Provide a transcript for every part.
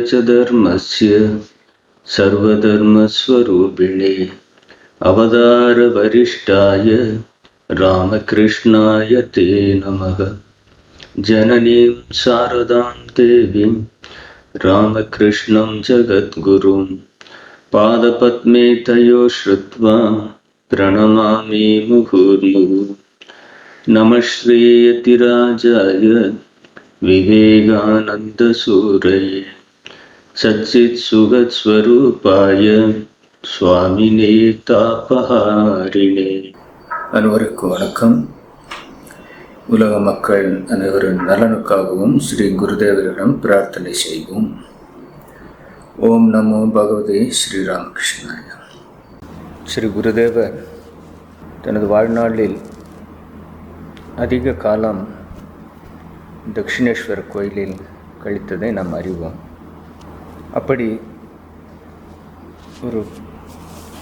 च धर्मस्य सर्वधर्मस्वरूपिणे अवतारवरिष्ठाय रामकृष्णाय ते नमः। जननीं शारदां देवीं रामकृष्णं जगद्गुरुं पादपद्मे तयो श्रुत्वा प्रणमामि मुहुर्मुहुः। नमः श्रीयतिराजाय विवेकानन्दसूरये सच्चित्सुखस्वरूपाय स्वामिने तापहारिणे। அனைவருக்கும் வணக்கம். உலக மக்கள் அனைவரின் நலனுக்காகவும் ஸ்ரீ குருதேவரிடம் பிரார்த்தனை செய்வோம். ஓம் நமோ பகவதே ஸ்ரீராமகிருஷ்ணாய. ஸ்ரீ குருதேவர் தனது வாழ்நாளில் அதிக காலம் தக்ஷிணேஸ்வர கோயிலில் கழித்ததை நாம் அறிவோம். அப்படி ஒரு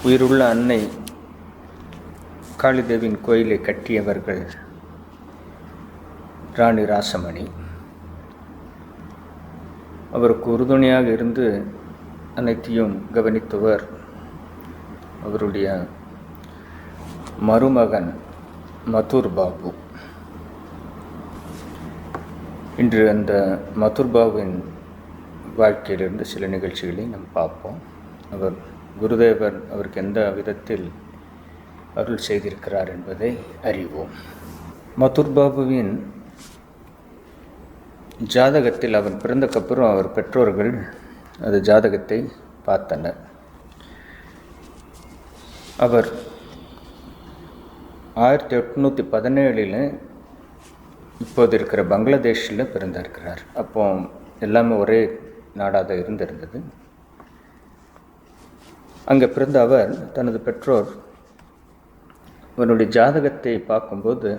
உயிருள்ள அன்னை காளிதேவியின் கோயிலை கட்டியவர்கள் ராணி ராசமணி. அவருக்கு உறுதுணையாக இருந்து அனைத்தையும் கவனித்தவர் அவருடைய மருமகன் மதுர் பாபு. இன்று அந்த மதுர் பாபுவின் வாழ்க்கையிலிருந்து சில நிகழ்ச்சிகளை நாம் பார்ப்போம். அவர் குருதேவர் அவருக்கு எந்த விதத்தில் அருள் செய்திருக்கிறார் என்பதை அறிவோம். மதுர் பாபுவின் ஜாதகத்தில் அவன் பிறந்தக்கப்புறம் அவர் பெற்றோர்கள் அது ஜாதகத்தை பார்த்தனர். அவர் 1817 இப்போது இருக்கிற பங்களாதேஷில் பிறந்திருக்கிறார். அப்போ எல்லாமே ஒரே நாடாக இருந்திருந்தது. அங்கே பிறந்த அவர் தனது பெற்றோர் அவனுடைய ஜாதகத்தை பார்க்கும்போது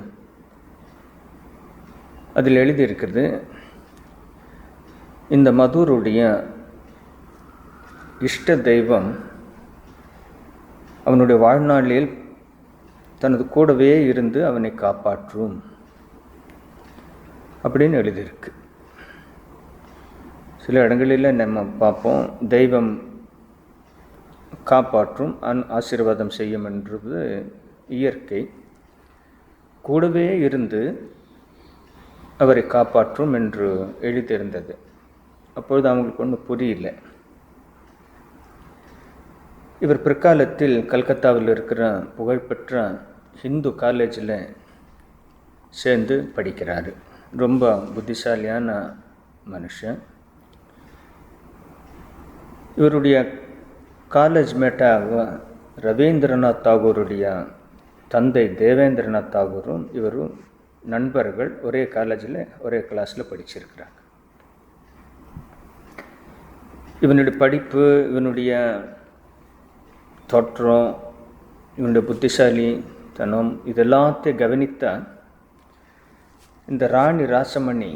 அதில் எழுதியிருக்கிறது, இந்த மதுருடைய இஷ்ட தெய்வம் அவனுடைய வாழ்நாளில் தனது கூடவே இருந்து அவனை காப்பாற்றும் அப்படின்னு எழுதியிருக்கு. சில இடங்களில் நம்ம பார்ப்போம், தெய்வம் காப்பாற்றும் ஆசீர்வாதம் செய்யும் என்றது இயற்கை. கூடவே இருந்து அவரை காப்பாற்றும் என்று எழுதியிருந்தது. அப்பொழுது அவங்களுக்கு ஒன்றும் புரியல. இவர் பிற்காலத்தில் கல்கத்தாவில் இருக்கிற புகழ்பெற்ற ஹிந்து காலேஜில் சேர்ந்து படிக்கிறார். ரொம்ப புத்திசாலியான மனுஷன். இவருடைய காலேஜ் மேட்டாக ரவீந்திரநாத் தாகூருடைய தந்தை தேவேந்திரநாத் தாகூரும் இவரும் நண்பர்கள். ஒரே காலேஜில் ஒரே கிளாஸில் படிச்சிருக்கிறாங்க. இவனுடைய படிப்பு, இவனுடைய தோற்றம், இவனுடைய புத்திசாலித்தனம் இதெல்லாத்தையும் கவனித்த இந்த ராணி ராசமணி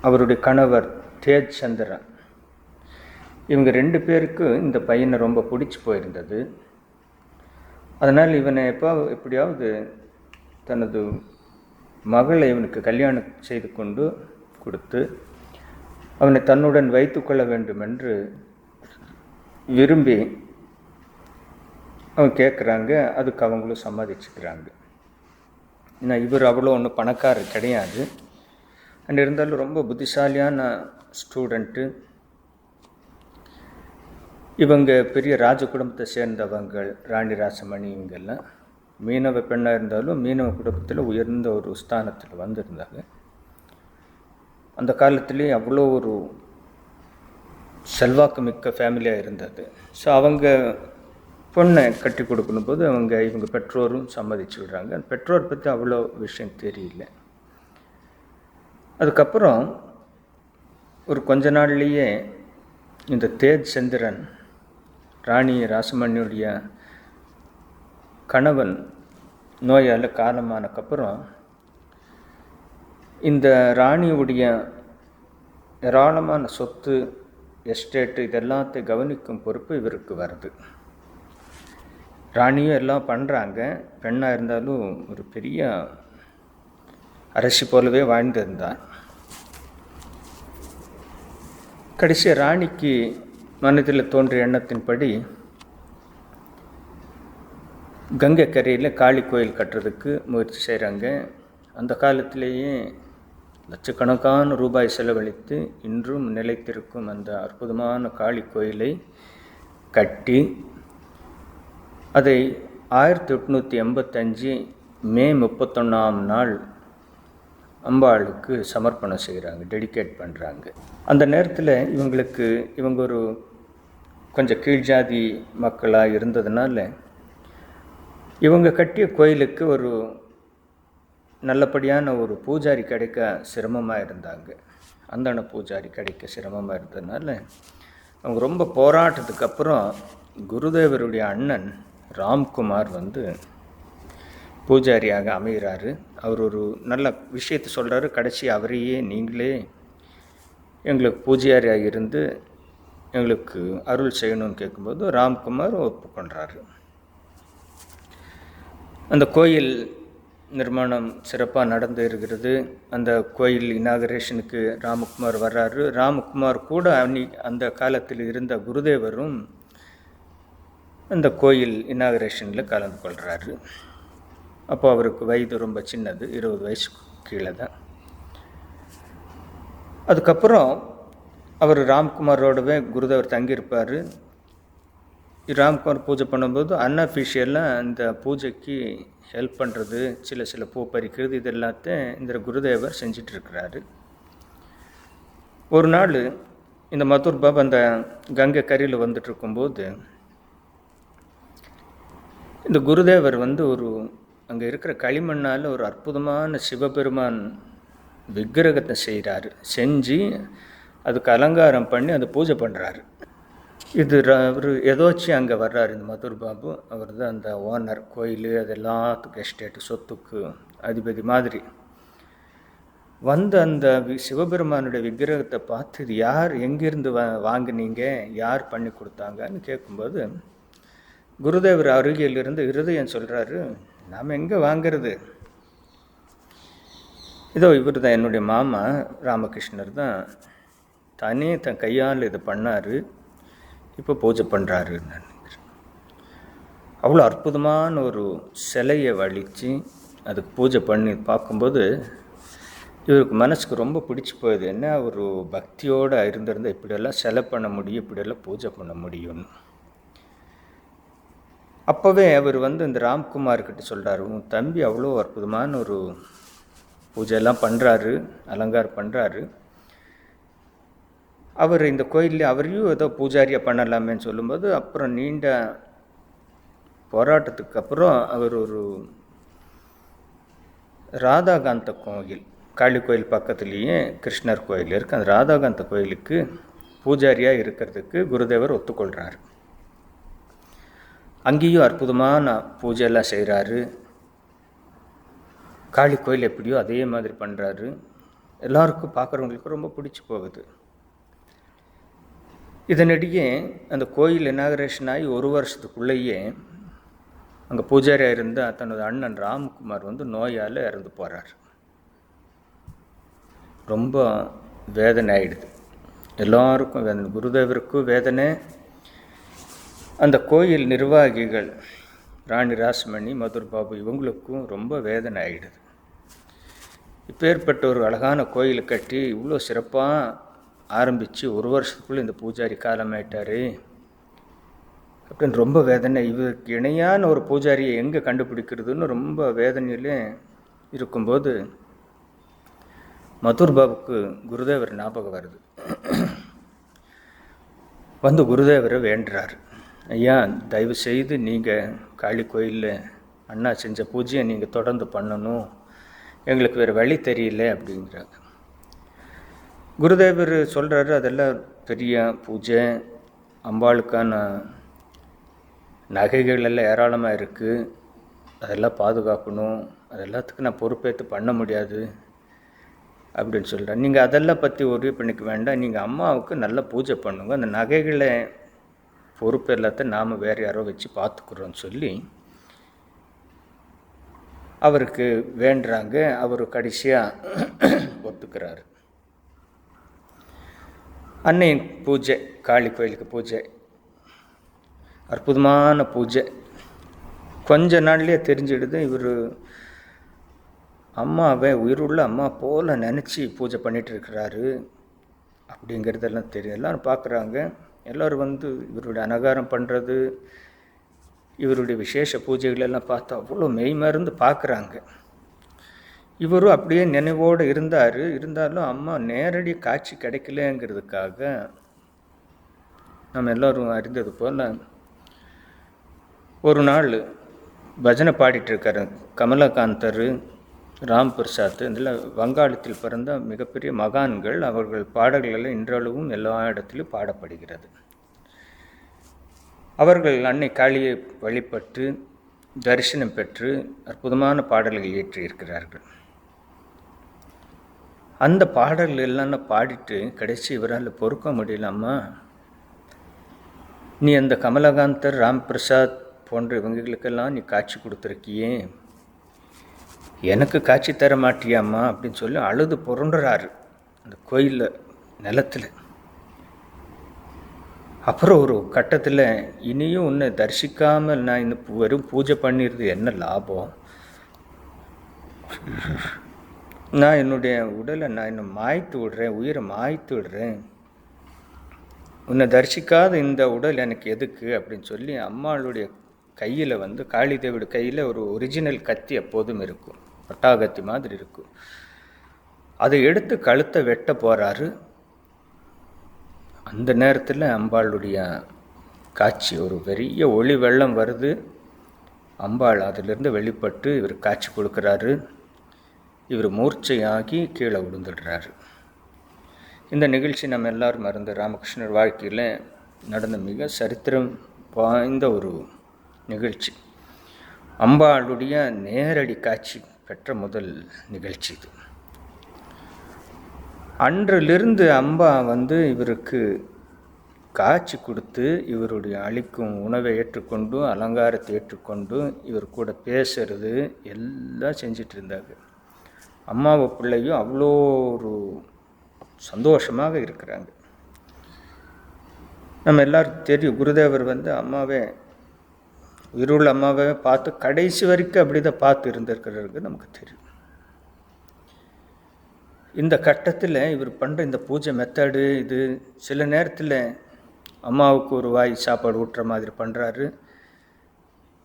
அவருடைய கணவர் தேஜ் சந்திரன் இவங்க 2 பேருக்கு இந்த பையனை ரொம்ப பிடிச்சி போயிருந்தது. அதனால் இவனை எப்படியாவது தனது மகளை இவனுக்கு கல்யாணம் செய்து கொண்டு கொடுத்து அவனை தன்னுடன் வைத்து கொள்ள வேண்டும் என்று விரும்பி அவங்க கேட்குறாங்க. அதுக்கு அவங்களும் சம்மதிச்சுக்கிறாங்க. ஏன்னா இவர் அவ்வளோ ஒன்றும் பணக்காரர் கிடையாது. அண்ட் இருந்தாலும் ரொம்ப புத்திசாலியான ஸ்டூடெண்ட்டு. இவங்க பெரிய ராஜ குடும்பத்தை சேர்ந்தவங்க. ராணி ராசமணி இவங்கெல்லாம் மீனவ பெண்ணாக இருந்தாலும் மீனவ குடும்பத்தில் உயர்ந்த ஒரு ஸ்தானத்தில் வந்திருந்தாங்க. அந்த காலத்துலேயே அவ்வளோ ஒரு செல்வாக்கு மிக்க ஃபேமிலியாக இருந்தது. ஸோ அவங்க பொண்ணை கட்டி கொடுக்கணும் போது இவங்க பெற்றோரும் சம்மதிச்சு விடுறாங்க. பெற்றோர் பற்றி அவ்வளோ விஷயம் தெரியல. அதுக்கப்புறம் ஒரு கொஞ்ச நாள்லேயே இந்த தேஜ் சந்திரன் ராணி ராசமணியுடைய கணவன் நோயால் காலமானக்கப்புறம் இந்த ராணியுடைய ஏராளமான சொத்து, எஸ்டேட்டு இதெல்லாத்தையும் கவனிக்கும் பொறுப்பு இவருக்கு வருது. ராணியும் எல்லாம் பண்ணுறாங்க. பெண்ணாக இருந்தாலும் ஒரு பெரிய அரசி போலவே வாழ்ந்திருந்தார். கடைசியாக ராணிக்கு மனதில் தோன்றிய எண்ணத்தின்படி கங்கை கரையில் காளி கோயில் கட்டுறதுக்கு முயற்சி செய்கிறாங்க. அந்த காலத்திலேயே லட்சக்கணக்கான ரூபாய் செலவழித்து இன்றும் நிலைத்திருக்கும் அந்த அற்புதமான காளி கோயிலை கட்டி அதை 1885 மே 31 நாள் அம்பாளுக்கு சமர்ப்பணம் செய்கிறாங்க, டெடிகேட் பண்ணுறாங்க. அந்த நேரத்தில் இவங்க ஒரு கொஞ்சம் கீழ்ஜாதி மக்களாக இருந்ததுனால இவங்க கட்டிய கோயிலுக்கு ஒரு நல்லபடியான ஒரு பூஜாரி கிடைக்க சிரமமாக இருந்தாங்க. அந்தன பூஜாரி கிடைக்க சிரமமாக இருந்ததுனால அவங்க ரொம்ப போராட்டத்துக்கு அப்புறம் குருதேவருடைய அண்ணன் ராம்குமார் பூஜாரியாக அமைகிறாரு. அவர் ஒரு நல்ல விஷயத்தை சொல்கிறாரு. கடைசி அவரையே நீங்களே எங்களுக்கு பூஜாரியாக இருந்து எங்களுக்கு அருள் செய்யணும்னு கேட்கும்போது ராம்குமார் ஒப்புக்கொண்டாரு. அந்த கோயில் நிர்மாணம் சிறப்பாக நடந்து இருக்கிறது. அந்த கோயில் இனாகரேஷனுக்கு ராமகுமார் வர்றாரு. ராமகுமார் கூட அந்த காலத்தில் இருந்த குருதேவரும் அந்த கோயில் இனாகரேஷனில் கலந்து கொள்கிறாரு. அப்போ அவருக்கு வயது ரொம்ப சின்னது, 20 வயசுக்கு கீழே தான். அதுக்கப்புறம் அவர் ராம்குமாரோடவே குருதேவர் தங்கியிருப்பார். ராம்குமார் பூஜை பண்ணும்போது அன்அஃபிஷியலாக அந்த பூஜைக்கு ஹெல்ப் பண்ணுறது, சில பூ பறிக்கிறது, இது எல்லாத்தையும் இந்த குருதேவர் செஞ்சிட்ருக்கிறாரு. ஒரு நாள் இந்த மதுர் பாபு அந்த கங்கை கரையில் வந்துட்டுருக்கும்போது இந்த குருதேவர் ஒரு அங்கே இருக்கிற களிமண்ணால் ஒரு அற்புதமான சிவபெருமான் விக்கிரகத்தை செய்கிறாரு. செஞ்சு அதுக்கு அலங்காரம் பண்ணி அதை பூஜை பண்ணுறாரு. இது அவர் ஏதோச்சும் அங்கே வர்றாரு இந்த மதுர் பாபு. அவர் தான் அந்த ஓனர், கோயில் அது எல்லாத்துக்கும் எஸ்டேட்டு சொத்துக்கு அதிபதி மாதிரி அந்த சிவபெருமானுடைய விக்கிரகத்தை பார்த்து இது யார், எங்கேருந்து வாங்கினீங்க, யார் பண்ணி கொடுத்தாங்கன்னு கேட்கும்போது குருதேவர் அருகிலிருந்து இருதயம் சொல்கிறாரு, நாம் எங்கே வாங்கிறது, இதோ இவர் தான் என்னுடைய மாமா ராமகிருஷ்ணர் தான் தன் கையால் இதை பண்ணார், இப்போ பூஜை பண்ணுறாருன்னு நினைக்கிறேன். அவ்வளோ அற்புதமான ஒரு சிலையை வலித்து அதுக்கு பூஜை பண்ணி பார்க்கும்போது இவருக்கு மனசுக்கு ரொம்ப பிடிச்சி போகுது. என்ன ஒரு பக்தியோடு இருந்திருந்தால் இப்படியெல்லாம் சிலை பண்ண முடியும், இப்படியெல்லாம் பூஜை பண்ண முடியும்னு. அப்போவே அவர் இந்த ராம்குமார்கிட்ட சொல்கிறார், உன் தம்பி அவ்வளோ அற்புதமான ஒரு பூஜையெல்லாம் பண்ணுறாரு, அலங்காரம் பண்ணுறாரு, அவர் இந்த கோயிலில் அவரையும் ஏதோ பூஜாரியாக பண்ணலாமேன்னு சொல்லும்போது அப்புறம் நீண்ட போராட்டத்துக்கு அப்புறம் அவர் ஒரு ராதாகாந்த கோயில், காளி கோயில் பக்கத்துலேயே கிருஷ்ணர் கோயில் இருக்குது, அந்த ராதாகாந்த கோயிலுக்கு பூஜாரியாக இருக்கிறதுக்கு குருதேவர் ஒத்துக்கொள்கிறார். அங்கேயும் அற்புதமான பூஜையெல்லாம் செய்கிறாரு. காளி கோயில் எப்படியோ அதே மாதிரி பண்ணுறாரு. எல்லாருக்கும் பார்க்குறவங்களுக்கு ரொம்ப பிடிச்சி போகுது. இதனிடையே அந்த கோயில் இனாகரேஷன் ஆகி 1 வருஷத்துக்குள்ளேயே அங்கே பூஜாரியாக இருந்த தனது அண்ணன் ராம்குமார் நோயால் இறந்து போகிறார். ரொம்ப வேதனை ஆகிடுது எல்லாருக்கும், வேதனை, குருதேவருக்கும் வேதனை, அந்த கோயில் நிர்வாகிகள் ராணி ராசமணி, மதுர் பாபு இவங்களுக்கும் ரொம்ப வேதனை ஆகிடுது. இப்போ ஏற்பட்ட ஒரு அழகான கோயில் கட்டி இவ்வளோ சிறப்பாக ஆரம்பித்து 1 வருஷத்துக்குள்ளே இந்த பூஜாரி காலமாயிட்டார் அப்படின்னு ரொம்ப வேதனை. இவருக்கு இணையான ஒரு பூஜாரியை எங்கே கண்டுபிடிக்கிறதுன்னு ரொம்ப வேதனையிலே இருக்கும்போது மதுர் பாபுக்கு குருதேவர் ஞாபகம் வருது. குருதேவரை வேண்டுறாரு, ஐயா தயவு செய்து நீங்கள் காளி கோயிலில் அண்ணா செஞ்ச பூஜையை நீங்கள் தொடர்ந்து பண்ணணும், எங்களுக்கு வேறு வழி தெரியல அப்படிங்கிறாங்க. குருதேவர் சொல்கிறாரு, அதெல்லாம் பெரிய பூஜை, அம்பாளுக்கான நகைகள் எல்லாம் ஏராளமாக இருக்குது, அதெல்லாம் பாதுகாக்கணும், அதெல்லாத்துக்கும் நான் பொறுப்பேற்று பண்ண முடியாது அப்படின்னு சொல்கிறேன். நீங்கள் அதெல்லாம் பற்றி உதவி பண்ணிக்க வேண்டாம், நீங்கள் அம்மாவுக்கு நல்லா பூஜை பண்ணுங்க, அந்த நகைகளை பொறுப்பு எல்லாத்தையும் நாம் வேறு யாரோ வச்சு பார்த்துக்குறோன்னு சொல்லி அவருக்கு வேண்டுறாங்க. அவர் கடைசியாக ஒத்துக்கிறாரு. அன்னை பூஜை, காளி கோயிலுக்கு பூஜை, அற்புதமான பூஜை. கொஞ்ச நாள்லேயே தெரிஞ்சிடுது இவர் அம்மாவை உயிருள்ள அம்மா போல் நினச்சி பூஜை பண்ணிகிட்டு இருக்கிறாரு அப்படிங்கிறதெல்லாம் தெரியும். எல்லோரும் பார்க்குறாங்க. எல்லோரும் வந்து இவருடைய அலங்காரம் பண்ணுறது, இவருடைய விசேஷ பூஜைகளெல்லாம் பார்த்து அவ்வளோ மெய்மருந்து பார்க்குறாங்க. இவரும் அப்படியே நினைவோடு இருந்தாலும் அம்மா நேரடி காட்சி கிடைக்கலங்கிறதுக்காக நம்ம எல்லோரும் அறிந்தது போல் ஒரு நாள் பஜனை பாடிட்டுருக்காரு கமலகாந்தர், ராம் பிரசாத். இதில் வங்காளத்தில் பிறந்த மிகப்பெரிய மகான்கள். அவர்கள் பாடல்களில் இன்றளவும் எல்லா இடத்திலும் பாடப்படுகிறது. அவர்கள் அன்னை காளியை வழிபட்டு தரிசனம் பெற்று அற்புதமான பாடல்கள் இயற்றியிருக்கிறார்கள். அந்த பாடல்கள் எல்லாம் பாடிட்டு கடைசி இவரால் பொறுக்க முடியலாமா, நீ அந்த கமலகாந்தர், ராம் பிரசாத் போன்ற இவங்களுக்கெல்லாம் நீ காட்சி கொடுத்துருக்கியே, எனக்கு காட்சி தர மாட்டியாம்மா அப்படின்னு சொல்லி அழுது புரண்டுறாரு அந்த கோயிலில் நிலத்தில். அப்புறம் ஒரு கட்டத்தில், இனியும் உன்னை தரிசிக்காமல் நான் இந்த வெறும் பூஜை பண்ணிடுறது என்ன லாபம், நான் என்னுடைய உடலை என்னை மாய்த்து விடுறேன், உயிரை மாய்த்து விடுறேன், உன்னை தரிசிக்காத இந்த உடல் எனக்கு எதுக்கு அப்படின்னு சொல்லி அம்மாளுடைய கையில் வந்து காளி தேவியோட கையில் ஒரு ஒரிஜினல் கத்தி எப்போதும் இருக்கும், பட்டாகத்தி மாதிரி இருக்கும். அதை எடுத்து கழுத்தை வெட்ட போகிறாரு. அந்த நேரத்தில் அம்பாளுடைய காட்சி, ஒரு பெரிய ஒளி வெள்ளம் வருது. அம்பாள் அதிலிருந்து வெளிப்பட்டு இவர் காட்சி கொடுக்குறாரு. இவர் மூர்ச்சையாகி கீழே விழுந்துடுறாரு. இந்த நிகழ்ச்சி நம்ம எல்லாரும் மறந்து ராமகிருஷ்ணர் வாழ்க்கையில் நடந்த மிக சரித்திரம் வாய்ந்த ஒரு நிகழ்ச்சி. அம்பாளுடைய நேரடி காட்சி பெற்ற முதல் நிகழ்ச்சி இது. அன்றிலிருந்து அம்பா வந்து இவருக்கு காட்சி கொடுத்து இவருடைய அளிக்கும் உணவை ஏற்றுக்கொண்டு, அலங்காரத்தை ஏற்றுக்கொண்டு, இவர் கூட பேசுறது எல்லாம் செஞ்சிட்டு இருந்தாங்க. அம்மாவை பிள்ளையும் அவ்வளோ ஒரு சந்தோஷமாக இருக்கிறாங்க. நம்ம எல்லாருக்கும் தெரியும், குருதேவர் வந்து அம்மாவே, உயிருள்ள அம்மாவை பார்த்து கடைசி வரைக்கும் அப்படி தான் பார்த்து இருந்திருக்கிறது நமக்கு தெரியும். இந்த கட்டத்தில் இவர் பண்ணுற இந்த பூஜை மெத்தடு இது, சில நேரத்தில் அம்மாவுக்கு ஒரு வாய் சாப்பாடு ஊட்டுற மாதிரி பண்ணுறாரு.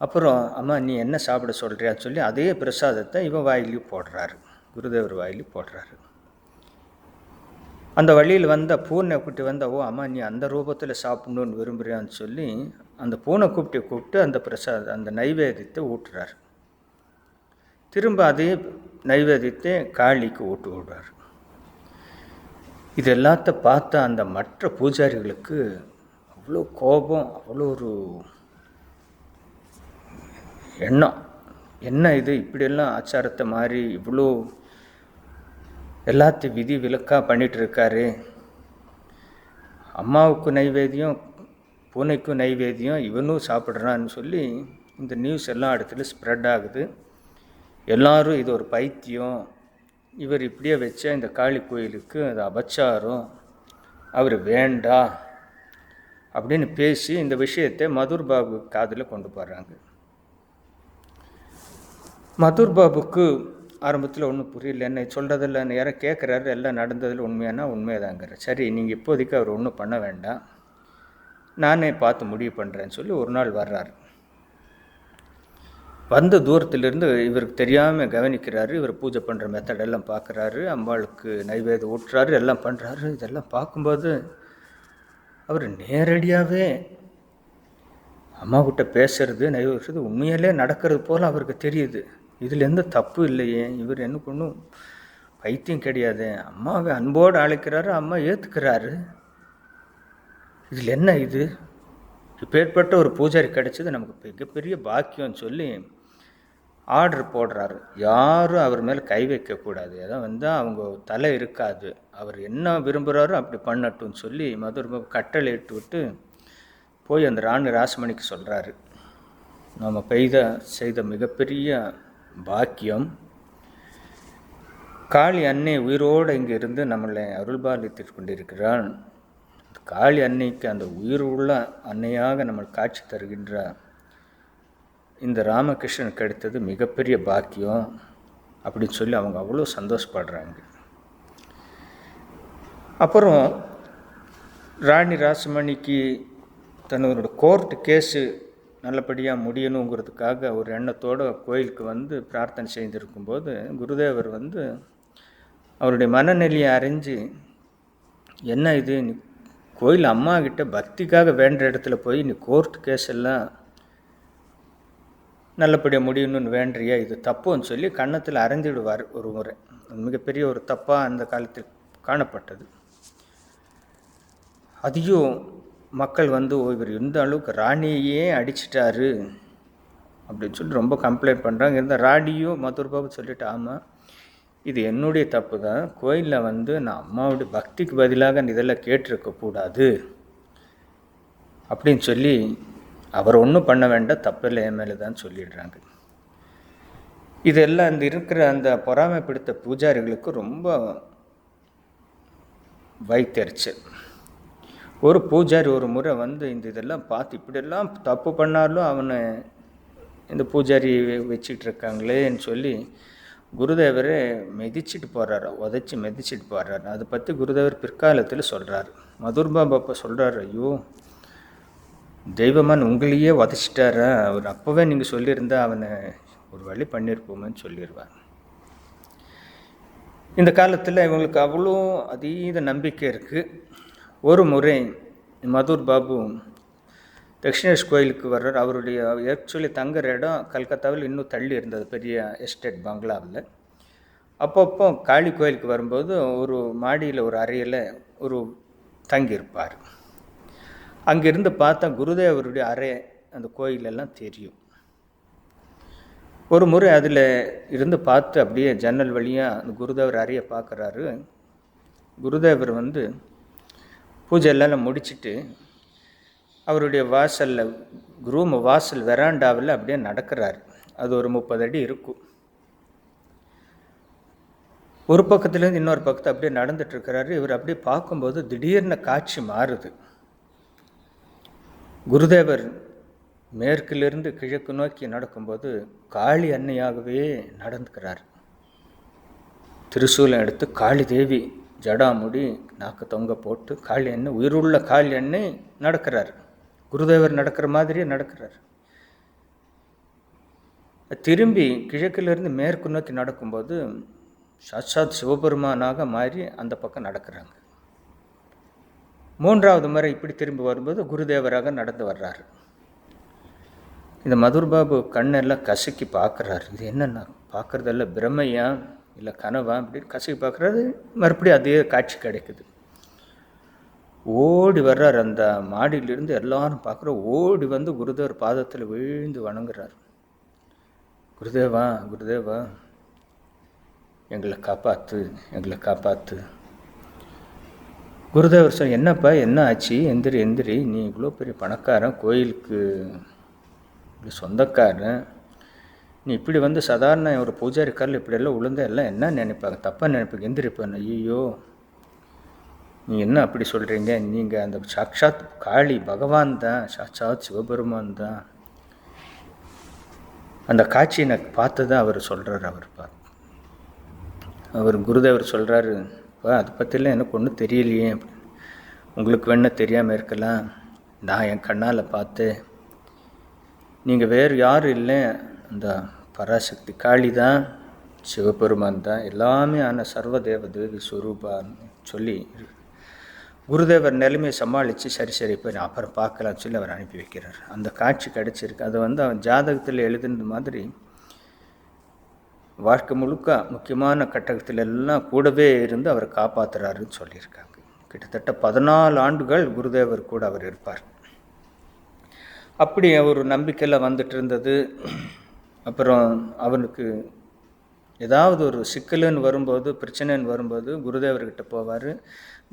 அப்புறம் அம்மா நீ என்ன சாப்பிட சொல்கிறியான்னு சொல்லி அதே பிரசாதத்தை இவன் வாயிலையும் போடுறாரு, குருதேவர் வாயிலையும் போடுறாரு. அந்த வழியில் வந்த பூனை குட்டி வந்தால், ஓ அம்மா நீ அந்த ரூபத்தில் சாப்பிடணுன்னு விரும்புறியான்னு சொல்லி அந்த பூனை கூப்பிட்டு அந்த நைவேத்தியத்தை ஊட்டுறாரு. திரும்ப அதே நைவேத்தியத்தை காளிக்கு ஊட்டு விடுறாரு. இது எல்லாத்த பார்த்தா அந்த மற்ற பூஜாரிகளுக்கு அவ்வளோ கோபம், அவ்வளோ ஒரு எண்ணம், என்ன இது இப்படியெல்லாம் ஆச்சாரத்தை மாதிரி இவ்வளோ எல்லாத்தையும் விதி விலக்காக பண்ணிகிட்டு இருக்காரு, அம்மாவுக்கு நைவேத்தியம் பூனைக்கும் நைவேத்தியம் இவனும் சாப்பிட்றான்னு சொல்லி இந்த நியூஸ் எல்லா இடத்துலையும் ஸ்ப்ரெட் ஆகுது. எல்லோரும் இது ஒரு பைத்தியம், இவர் இப்படியே வச்சா இந்த காளி கோயிலுக்கு அது அபச்சாரம், அவர் வேண்டா அப்படின்னு பேசி இந்த விஷயத்தை மதுர் பாபு காதில் கொண்டு போகிறாங்க. மதுர் பாபுக்கு ஆரம்பத்தில் ஒன்றும் புரியல, என்னை சொல்கிறதில்ல, யாரும் கேட்குறாரு, எல்லாம் நடந்ததில் உண்மையானா உண்மைதாங்கிற. சரி நீங்கள் இப்போதைக்கு அவர் ஒன்றும் பண்ண வேண்டாம், நானே பார்த்து முடிவு பண்ணுறேன்னு சொல்லி ஒரு நாள் வர்றாரு. வந்த தூரத்திலிருந்து இவருக்கு தெரியாமல் கவனிக்கிறாரு. இவர் பூஜை பண்ணுற மெத்தடெல்லாம் பார்க்குறாரு, அம்பாளுக்கு நைவேத்தியம் ஊட்டுறாரு, எல்லாம் பண்ணுறாரு. இதெல்லாம் பார்க்கும்போது அவர் நேரடியாகவே அம்மாக்கிட்ட பேசுறது, நைவேத்தியது உண்மையிலே நடக்கிறது போல் அவருக்கு தெரியுது. இதில் எந்த தப்பு இல்லையே, இவர் எனக்கு ஒன்றும் பைத்தியம் கிடையாது, அம்மாவை அன்போடு அழைக்கிறாரு, அம்மா ஏற்றுக்கிறாரு, இதில் என்ன இது, இப்பேற்பட்ட ஒரு பூஜாரி கிடைச்சது நமக்கு மிகப்பெரிய பாக்கியம்னு சொல்லி ஆர்டர் போடுறாரு. யாரும் அவர் மேலே கை வைக்கக்கூடாது, ஏதோ வந்தால் அவங்க தலை இருக்காது, அவர் என்ன விரும்புகிறாரோ அப்படி பண்ணட்டும்னு சொல்லி மதுர் கட்டளை இட்டு விட்டு போய் அந்த ராணி ராசமணிக்கு சொல்கிறாரு, நம்ம செய்த மிகப்பெரிய பாக்கியம், காளி அன்னை உயிரோடு இங்கே இருந்து நம்மளை அருள்பாலித்து கொண்டிருக்கிறாள், காளி அன்னைக்கு அந்த உயிர் உள்ள அன்னையாக நம்ம காட்சி தருகின்ற இந்த ராமகிருஷ்ணனுக்கு கிடைத்தது மிகப்பெரிய பாக்கியம் அப்படின்னு சொல்லி அவங்க அவ்வளோ சந்தோஷப்படுறாங்க. அப்புறம் ராணி ராசமணிக்கு தன்னோட கோர்ட் கேஸு நல்லபடியாக முடியணுங்கிறதுக்காக ஒரு எண்ணத்தோடு கோயிலுக்கு வந்து பிரார்த்தனை செய்திருக்கும்போது குருதேவர் வந்து அவருடைய மனநிலையை அறிஞ்சு, என்ன இது, நீ கோயில் அம்மா கிட்ட பக்திக்காக வேண்ட இடத்துல போய் நீ கோர்ட் கேஸ் எல்லாம் நல்லபடியாக முடியணும்னு வேண்டியா, இது தப்புன்னு சொல்லி கன்னத்தில் அரைஞ்சிடுவார் ஒரு முறை. மிகப்பெரிய ஒரு தப்பாக அந்த காலத்தில் காணப்பட்டது. அதையும் மக்கள் வந்து இவர் இந்த அளவுக்கு ராணியே அடிச்சிட்டாரு அப்படின்னு சொல்லி ரொம்ப கம்ப்ளைண்ட் பண்ணுறாங்க. இருந்த ராணியும் மதுர் பாபு சொல்லிட்டு, ஆமாம் இது என்னுடைய தப்பு தான், கோயிலில் வந்து நான் அம்மாவுடைய பக்திக்கு பதிலாக இதெல்லாம் கேட்டிருக்கக்கூடாது அப்படின்னு சொல்லி அவர் ஒன்றும் பண்ண வேண்டாம், தப்பில்லை என் மேலே தான் சொல்லிடுறாங்க. இதெல்லாம் இந்த இருக்கிற அந்த பொறாமை பிடித்த பூஜாரிகளுக்கு ரொம்ப வைத்தறிச்சல். ஒரு பூஜாரி ஒரு முறை வந்து இதெல்லாம் பார்த்து இப்படியெல்லாம் தப்பு பண்ணாலும் அவனை இந்த பூஜாரி வச்சுக்கிட்டு இருக்காங்களேன்னு சொல்லி குருதேவரை மிதிச்சிட்டு போகிறாரு, உதச்சி மிதிச்சிட்டு போகிறாரு. அதை பற்றி குருதேவர் பிற்காலத்தில் சொல்கிறார். மதுர் பாபா அப்போ சொல்கிறார், ஐயோ தெய்வமான் உங்களையே உதச்சிட்டாரா, அவர் அப்போவே நீங்கள் சொல்லியிருந்தா அவனை ஒரு வழி பண்ணியிருப்போமேன்னு சொல்லிடுவார். இந்த காலத்தில் இவங்களுக்கு அவ்வளோ அதீத நம்பிக்கை இருக்குது. ஒரு முறை மதுர் பாபு தக்ஷிணேஷ் கோயிலுக்கு வர்றார். அவருடைய ஆக்சுவலி தங்குற இடம் கல்கத்தாவில் இன்னும் தள்ளி இருந்தது, பெரிய எஸ்டேட் பங்களாவில். அப்பப்போ காளி கோயிலுக்கு வரும்போது ஒரு மாடியில் ஒரு அறையில் ஒரு தங்கியிருப்பார். அங்கிருந்து பார்த்தா குருதேவருடைய அறை அந்த கோயிலெல்லாம் தெரியும். ஒரு முறை அதில் இருந்து பார்த்து அப்படியே ஜன்னல் வழியாக அந்த குருதேவர் அறையை பார்க்குறாரு. குருதேவர் வந்து பூஜை எல்லாம் முடிச்சுட்டு அவருடைய வாசலில் ரூம் வாசல் வெராண்டாவில் அப்படியே நடக்கிறாரு. அது ஒரு 30 அடி இருக்கும். ஒரு பக்கத்துலேருந்து இன்னொரு பக்கத்தை அப்படியே நடந்துட்டுருக்கிறாரு. இவர் அப்படியே பார்க்கும்போது திடீர்னு காட்சி மாறுது. குருதேவர் மேற்கிலிருந்து கிழக்கு நோக்கி நடக்கும்போது காளி அன்னையாகவே நடந்துக்கிறார். திரிசூலம் எடுத்து காளி தேவி ஜடாமுடி நாக்கு தொங்க போட்டு காளி அண்ணன், உயிருள்ள காளி அண்ணன் நடக்கிறார். குருதேவர் நடக்கிற மாதிரியே நடக்கிறார். திரும்பி கிழக்கிலிருந்து மேற்கு நோக்கி நடக்கும்போது சாட்சாத் சிவபெருமானாக மாறி அந்த பக்கம் நடக்கிறாங்க. 3வது முறை இப்படி திரும்பி வரும்போது குருதேவராக நடந்து வர்றாரு. இந்த மதுர் பாபு கண்ணெல்லாம் கசக்கி பார்க்குறாரு. இது என்னென்னா பார்க்குறதெல்லாம் பிரமையா இல்லை கனவா அப்படின்னு கசக்கி பார்க்குறாரு. மறுபடியும் அதே காட்சி கிடைக்குது. ஓடி வர்றார். அந்த மாடியிலிருந்து எல்லாரும் பார்க்குற ஓடி வந்து குருதேவர் பாதத்தில் விழுந்து வணங்குறார். குருதேவா குருதேவா எங்களை காப்பாற்று, எங்களை காப்பாற்று. குருதேவர் சார், என்னப்பா என்ன ஆச்சு, எந்திரி எந்திரி, நீ இவ்வளோ பெரிய பணக்காரன், கோயிலுக்கு சொந்தக்காரன், நீ இப்படி வந்து சாதாரண ஒரு பூஜாரி காரில் இப்படியெல்லாம் உளுந்த எல்லாம் என்ன நினைப்பாங்க, தப்பாக நினைப்பாங்க, எந்திரிப்பான். ஐயோ நீ என்ன அப்படி சொல்கிறீங்க, நீங்கள் அந்த சாட்சாத் காளி பகவான் தான், சாட்சாத் சிவபெருமான் தான். அந்த காட்சியை நான் பார்த்து தான் அவர் சொல்கிறார். அவர் குருதேவர் சொல்கிறாரு, அதை பற்றிலாம் எனக்கு ஒன்றும் தெரியலையே, உங்களுக்கு வேணா தெரியாமல் இருக்கலாம், நான் என் கண்ணால் பார்த்து, நீங்கள் வேறு யாரும் இல்லை, அந்த பராசக்தி காளி தான், சிவபெருமான் தான், எல்லாமே ஆனால் சர்வதேவ தேவி ஸ்வரூபான்னு சொல்லி குருதேவர் நிலைமையை சமாளித்து சரி போய் அப்புறம் பார்க்கலான்னு சொல்லி அவர் அனுப்பி வைக்கிறார். அந்த காட்சி கிடச்சிருக்கு. அது வந்து அவன் ஜாதகத்தில் எழுதுனது மாதிரி வாழ்க்கை முழுக்க முக்கியமான கட்டத்தில் எல்லாம் கூடவே இருந்து அவரை காப்பாற்றுறாருன்னு சொல்லியிருக்காங்க. கிட்டத்தட்ட 14 ஆண்டுகள் குருதேவர் கூட அவர் இருப்பார். அப்படி ஒரு நம்பிக்கையில் வந்துட்டு இருந்தது. அப்புறம் அவனுக்கு ஏதாவது ஒரு சிக்கலுன்னு வரும்போது, பிரச்சனைன்னு வரும்போது குருதேவர்கிட்ட போவார்.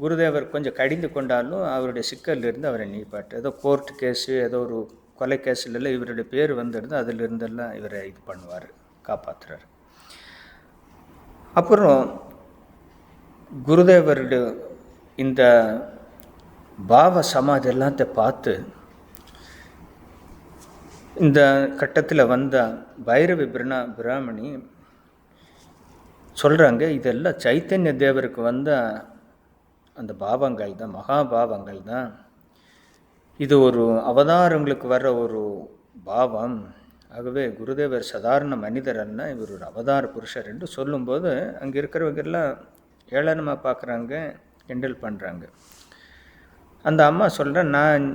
குருதேவர் கொஞ்சம் கடிந்து கொண்டாலும் அவருடைய சிக்கலிருந்து அவரை நீப்பாட்டு. ஏதோ கோர்ட் கேஸு, ஏதோ ஒரு கொலை கேஸிலெல்லாம் இவருடைய பேர் வந்துடுது, அதிலிருந்தெல்லாம் இவரை இது பண்ணுவார், காப்பாற்றுறார். அப்புறம் குருதேவருடைய இந்த பாவ சமாதி எல்லாத்த பார்த்து இந்த கட்டத்தில் வந்த பைரவி பிராமணி சொல்கிறாங்க, இதெல்லாம் சைத்தன்ய தேவருக்கு வந்த அந்த பாவங்கள் தான், மகாபாவங்கள் தான். இது ஒரு அவதாரங்களுக்கு வர்ற ஒரு பாவம். ஆகவே குருதேவர் சாதாரண மனிதர் அல்ல, இவர் ஒரு அவதார புருஷர் என்று சொல்லும்போது அங்கே இருக்கிறவங்க எல்லாம் ஏளனமாக பார்க்குறாங்க, கிண்டல் பண்ணுறாங்க. அந்த அம்மா சொல்கிற, நான்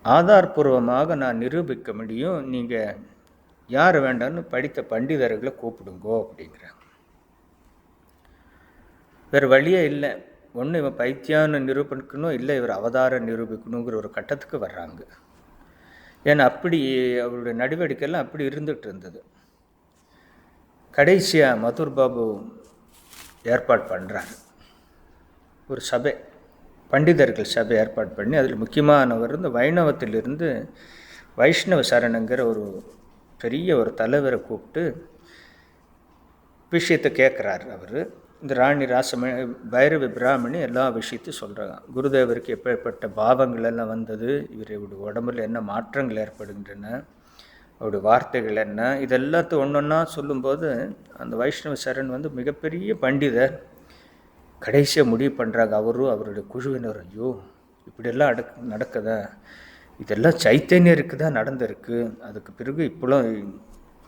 ஆதாரபூர்வமாக நான் நிரூபிக்க முடியும், நீங்கள் யார் வேண்டாம்னு படித்த பண்டிதர்களை கூப்பிடுங்கோ அப்படிங்கிறாங்க. வேறு வழியே இல்லை. ஒன்று இவன் பைத்தியான்னு நிரூபிக்கணும், இல்லை இவர் அவதார நிரூபிக்கணுங்கிற ஒரு கட்டத்துக்கு வர்றாங்க. ஏன்னா அப்படி அவருடைய நடவடிக்கையெல்லாம் அப்படி இருந்துகிட்டு இருந்தது. கடைசியாக மதுர் பாபு ஏற்பாடு பண்ணுறார், ஒரு சபை, பண்டிதர்கள் சபை ஏற்பாடு பண்ணி அதில் முக்கியமானவர் இந்த வைணவத்திலிருந்து வைஷ்ணவ சரணங்கிற ஒரு பெரிய ஒரு தலைவரை கூப்பிட்டு விஷயத்தை கேட்குறாரு. அவர் இந்த ராணி பைரவி பிராமணி எல்லா விஷயத்தையும் சொல்கிறாங்க. குருதேவருக்கு எப்பேற்பட்ட பாவங்கள் எல்லாம் வந்தது, இவருடைய உடம்புல என்ன மாற்றங்கள் ஏற்படுகின்றன, அவருடைய வார்த்தைகள் என்ன, இதெல்லாத்தையும் ஒன்று ஒன்றா சொல்லும்போது அந்த வைஷ்ணவ சரண் வந்து மிகப்பெரிய பண்டிதர். கடைசியாக முடிவு பண்ணுறாங்க அவரும் அவருடைய குழுவினர், ஐயோ இப்படியெல்லாம் நடக்குதா, இதெல்லாம் சைத்தன்யருக்கு தான் நடந்திருக்கு, அதுக்கு பிறகு இப்போலாம்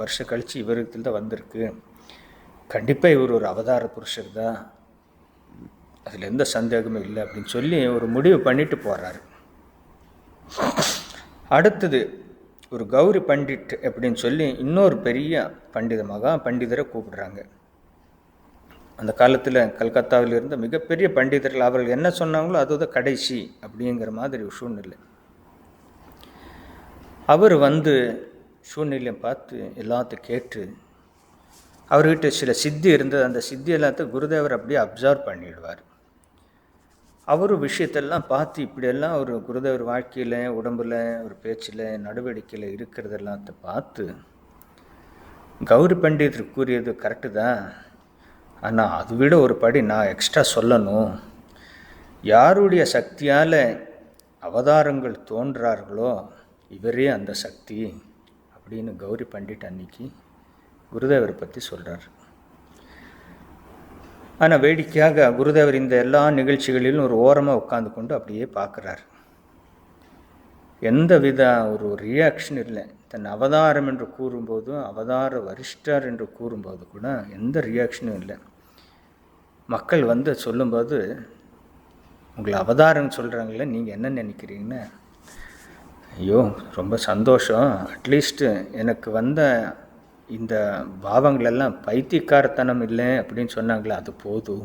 வருஷம் கழித்து இவருக்கு தான் வந்திருக்கு, கண்டிப்பாக இவர் ஒரு அவதார புருஷர் தான், அதில் எந்த சந்தேகமும் இல்லை அப்படின்னு சொல்லி ஒரு முடிவு பண்ணிட்டு போகிறாரு. அடுத்தது ஒரு கௌரி பண்டிட் அப்படின்னு சொல்லி இன்னொரு பெரிய மகா பண்டிதரை கூப்பிடுறாங்க. அந்த காலத்தில் கல்கத்தாவில் இருந்த மிகப்பெரிய பண்டிதர்கள், அவர்கள் என்ன சொன்னாங்களோ அதுதான் கடைசி அப்படிங்கிற மாதிரி ஒரு சூழ்நிலை. அவர் வந்து சூழ்நிலையை பார்த்து எல்லாத்தையும் கேட்டு, அவர்கிட்ட சில சித்தி இருந்தது, அந்த சித்தி எல்லாத்தையும் குருதேவர் அப்படியே அப்சர்வ் பண்ணிடுவார். அவர் விஷயத்தெல்லாம் பார்த்து இப்படியெல்லாம் ஒரு குருதேவர் வாழ்க்கையில், உடம்பில், ஒரு பேச்சில், நடவடிக்கையில் இருக்கிறது எல்லாத்த பார்த்து, கௌரி பண்டிதர் கூறியது கரெக்டு தான், ஆனால் அதை விட ஒரு படி நான் எக்ஸ்ட்ரா சொல்லணும், யாருடைய சக்தியால் அவதாரங்கள் தோன்றார்களோ இவரே அந்த சக்தி அப்படின்னு கௌரி பண்டிட் அன்னைக்கு குருதேவரை பற்றி சொல்கிறார். ஆனால் வேடிக்கையாக குருதேவர் இந்த எல்லா நிகழ்ச்சிகளிலும் ஒரு ஓரமாக உட்காந்து கொண்டு அப்படியே பார்க்குறார். எந்த வித ஒரு ரியாக்ஷன் இல்லை. தன் அவதாரம் என்று கூறும்போது, அவதார வரிஷ்டர் என்று கூறும்போது கூட எந்த ரியாக்ஷனும் இல்லை. மக்கள் வந்து சொல்லும்போது, உங்களை அவதாரம் சொல்கிறாங்களே, நீங்கள் என்ன நினைக்கிறீங்கன்னு, ஐயோ ரொம்ப சந்தோஷம், அட்லீஸ்ட்டு எனக்கு வந்த இந்த பாவங்களெல்லாம் பைத்தியக்காரத்தனம் இல்லை அப்படின்னு சொன்னாங்களே, அது போதும்.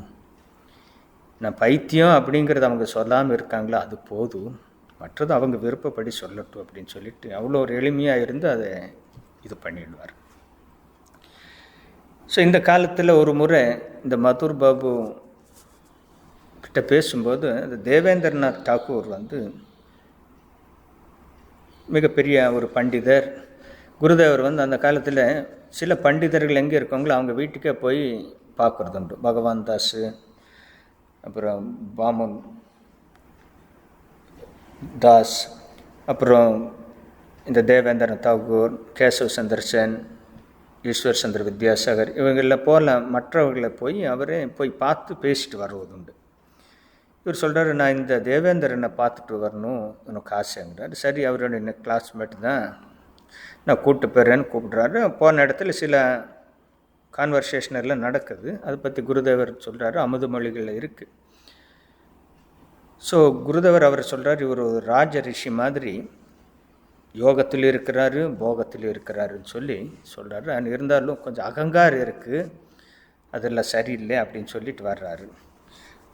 நான் பைத்தியம் அப்படிங்கிறது அவங்க சொல்லாமல் இருக்காங்களா, அது போதும், மற்றது அவங்க விருப்பப்படி சொல்லட்டும் அப்படின்னு சொல்லிட்டு அவ்வளோ ஒரு எளிமையாக இருந்து அதை இது பண்ணிடுவார். ஸோ இந்த காலத்தில் ஒரு முறை இந்த மதுர் பாபு கிட்ட பேசும்போது இந்த தேவேந்திரநாத் தாக்கூர் வந்து மிகப்பெரிய ஒரு பண்டிதர். குருதேவர் வந்து அந்த காலத்தில் சில பண்டிதர்கள் எங்கே இருக்காங்களோ அவங்க வீட்டுக்கே போய் பார்க்குறது உண்டு. பகவான் தாஸ், அப்புறம் பாமன் தாஸ், அப்புறம் இந்த தேவேந்திர தாகூர், கேசவ் சந்திர சென், ஈஸ்வர் சந்திர வித்யாசாகர், இவங்களில் போல மற்றவர்களை போய் அவரே போய் பார்த்து பேசிட்டு வருவது உண்டு. இவர் சொல்கிறார், நான் இந்த தேவேந்திரனை பார்த்துட்டு வரணும் எனக்கு ஆசைங்கிறார். சரி, அவருடைய கிளாஸ்மேட் தான், நான் கூப்பிட்டு போகிறேன்னு கூப்பிட்றாரு. போன இடத்துல சில கான்வர்சேஷன் எல்லாம் நடக்குது. அதை பற்றி குருதேவர் சொல்கிறாரு, அமுது மொழிகளில் இருக்குது. ஸோ குருதேவர் அவர் சொல்கிறார், இவர் ஒரு ராஜ ரிஷி மாதிரி யோகத்தில் இருக்கிறாரு, போகத்தில் இருக்கிறாருன்னு சொல்லி சொல்கிறாரு. அது இருந்தாலும் கொஞ்சம் அகங்காரம் இருக்குது, அதெல்லாம் சரியில்லை அப்படின்னு சொல்லிட்டு வர்றாரு.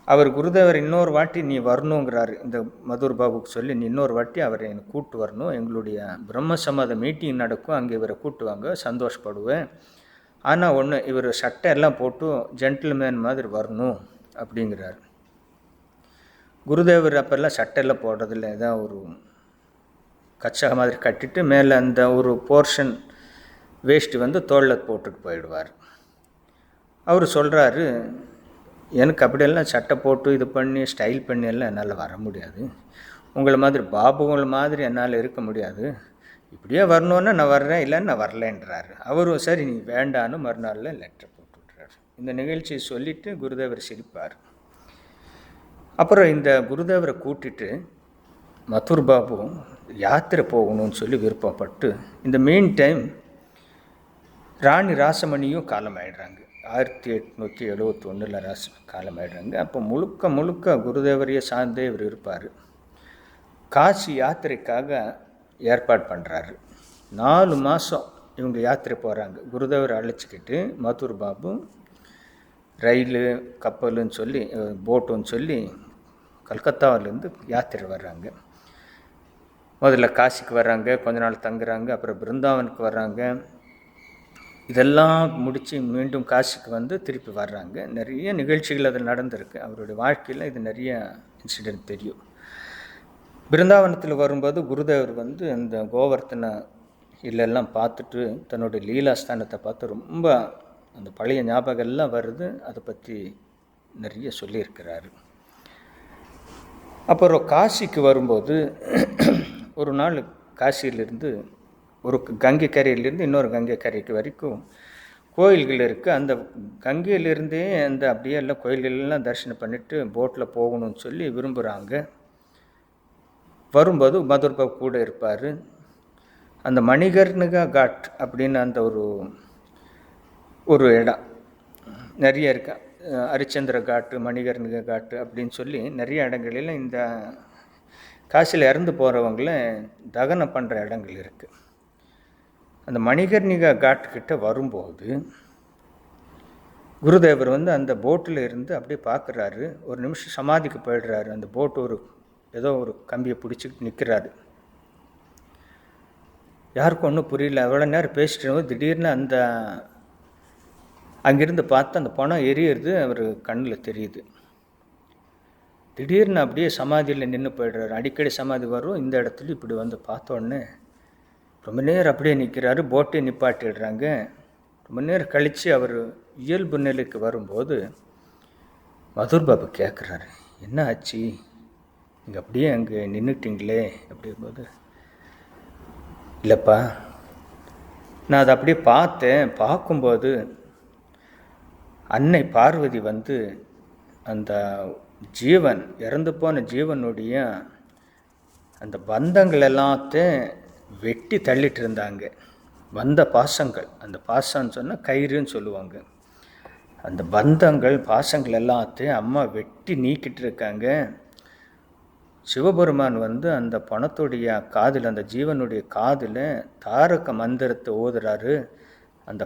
அவர் குருதேவர் இன்னொரு வாட்டி நீ வரணுங்கிறாரு. இந்த மதுர் பாபுக்கு சொல்லி, நீ இன்னொரு வாட்டி அவரை எனக்கு கூப்பிட்டு வரணும், எங்களுடைய பிரம்ம சமாத மீட்டிங் நடக்கும், அங்கே இவரை கூப்பிட்டுவாங்க, சந்தோஷப்படுவேன். ஆனால் ஒன்று, இவர் சட்டை எல்லாம் போட்டு ஜென்டில்மேன் மாதிரி வரணும் அப்படிங்கிறார். குருதேவர் அப்போல்லாம் சட்டையெல்லாம் போடுறதில்ல, ஏதாவது ஒரு கச்சா மாதிரி கட்டிட்டு மேலே அந்த ஒரு போர்ஷன் வேஷ்டி வந்து தோளில் போட்டுட்டு போயிடுவார். அவர் சொல்கிறாரு, எனக்கு அப்படியெல்லாம் சட்டை போட்டு இது பண்ணி ஸ்டைல் பண்ணி எல்லாம் என்னால் வர முடியாது. உங்களை மாதிரி பாபுங்களை மாதிரி என்னால் இருக்க முடியாது. இப்படியே வரணுன்னா நான் வர்றேன், இல்லைன்னு நான் வரலேன்றாரு. அவரும் சரி நீ வேண்டான்னு மறுநாளில் லெட்டர் போட்டு விட்றாரு. இந்த நிகழ்ச்சியை சொல்லிவிட்டு குருதேவர் சிரிப்பார். அப்புறம் இந்த குருதேவரை கூட்டிட்டு மதுர் பாபு யாத்திரை போகணும்னு சொல்லி விருப்பப்பட்டு, இந்த மெயின் டைம் ராணி ராசமணியும் காலமாயிடுறாங்க. 1871 காலமாயிடுறாங்க. அப்போ முழுக்க முழுக்க குருதேவரையே சார்ந்தே இவர் இருப்பார். காசி யாத்திரைக்காக ஏற்பாடு பண்ணுறாரு. 4 மாதம் இவங்க யாத்திரை போகிறாங்க. குருதேவர் அழைச்சிக்கிட்டு மதுர் பாபு ரயிலு கப்பலுன்னு சொல்லி போட்டுன்னு சொல்லி கல்கத்தாவிலேருந்து யாத்திரை வர்றாங்க. முதல்ல காசிக்கு வர்றாங்க, கொஞ்ச நாள் தங்குறாங்க, அப்புறம் பிருந்தாவனுக்கு வர்றாங்க. இதெல்லாம் முடித்து மீண்டும் காசிக்கு வந்து திருப்பி வர்றாங்க. நிறைய நிகழ்ச்சிகள் அதில் நடந்திருக்கு. அவருடைய வாழ்க்கையில் இது நிறைய இன்சிடென்ட் தெரியும். பிருந்தாவனத்தில் வரும்போது குருதேவர் வந்து அந்த கோவர்த்தனை இல்லெல்லாம் பார்த்துட்டு தன்னுடைய லீலாஸ்தானத்தை பார்த்து ரொம்ப அந்த பழைய ஞாபகம் எல்லாம் வருது. அதை பற்றி நிறைய சொல்லியிருக்கிறாரு. அப்புறம் காசிக்கு வரும்போது ஒரு நாள் காசியிலிருந்து ஒரு கங்கை கரையிலேருந்து இன்னொரு கங்கை கரைக்கு வரைக்கும் கோயில்கள் இருக்குது. அந்த கங்கையிலிருந்தே அந்த அப்படியே எல்லாம் கோயில்களெல்லாம் தரிசனம் பண்ணிவிட்டு போட்டில் போகணும்னு சொல்லி விரும்புகிறாங்க. வரும்போது மதுர் பாபு கூட இருப்பார். அந்த மணிகர்ணிகா காட் அப்படின்னு அந்த ஒரு இடம் நிறைய இருக்கு. ஹரிச்சந்திர காட்டு, மணிகர்ணிகா காட்டு அப்படின்னு சொல்லி நிறைய இடங்களில் இந்த காசியில் இறந்து போகிறவங்கள தகனம் பண்ணுற இடங்கள் இருக்குது. அந்த மணிகர்ணிகா காட்டுக்கிட்ட வரும்போது குருதேவர் வந்து அந்த போட்டில் இருந்து அப்படியே பார்க்குறாரு. ஒரு நிமிஷம் சமாதிக்கு போயிடுறாரு. அந்த போட்டு ஏதோ ஒரு கம்பியை பிடிச்சிக்கிட்டு நிற்கிறாரு. யாருக்கும் ஒன்றும் புரியல. எவ்வளோ நேரம் பேசிட்டு திடீர்னு அங்கேருந்து பார்த்து அந்த பணம் எரியிறது அவர் கண்ணில் தெரியுது. திடீர்னு அப்படியே சமாதியில் நின்று போயிடுறாரு. அடிக்கடி சமாதி வரும். இந்த இடத்துல இப்படி வந்து பார்த்தோன்னே ரொம்ப நேரம் அப்படியே நிற்கிறாரு. போட்டை நிப்பாட்டிடுறாங்க. ரொம்ப நேரம் கழித்து அவர் இயல்பு நிலைக்கு வரும்போது மதுர் பாபு கேட்குறாரு, என்ன ஆச்சு, நீங்கள் அப்படியே அங்கே நின்றுட்டிங்களே அப்படிங்கும்போது, இல்லைப்பா நான் அதை அப்படியே பார்த்தேன். பார்க்கும்போது அன்னை பார்வதி வந்து அந்த ஜீவன் இறந்து போன ஜீவனுடைய அந்த பந்தங்கள் எல்லாத்தையும் வெட்டி தள்ளிட்டு இருந்தாங்க. வந்த பாசங்கள், அந்த பாசம்னு சொன்னால் கயிறுன்னு சொல்லுவாங்க. அந்த பந்தங்கள் பாசங்கள் எல்லாத்தையும் அம்மா வெட்டி நீக்கிட்டு இருக்காங்க. சிவபெருமான் வந்து அந்த பணத்துடைய காதில், அந்த ஜீவனுடைய காதில் தாரக மந்திரத்தை ஓதுறாரு. அந்த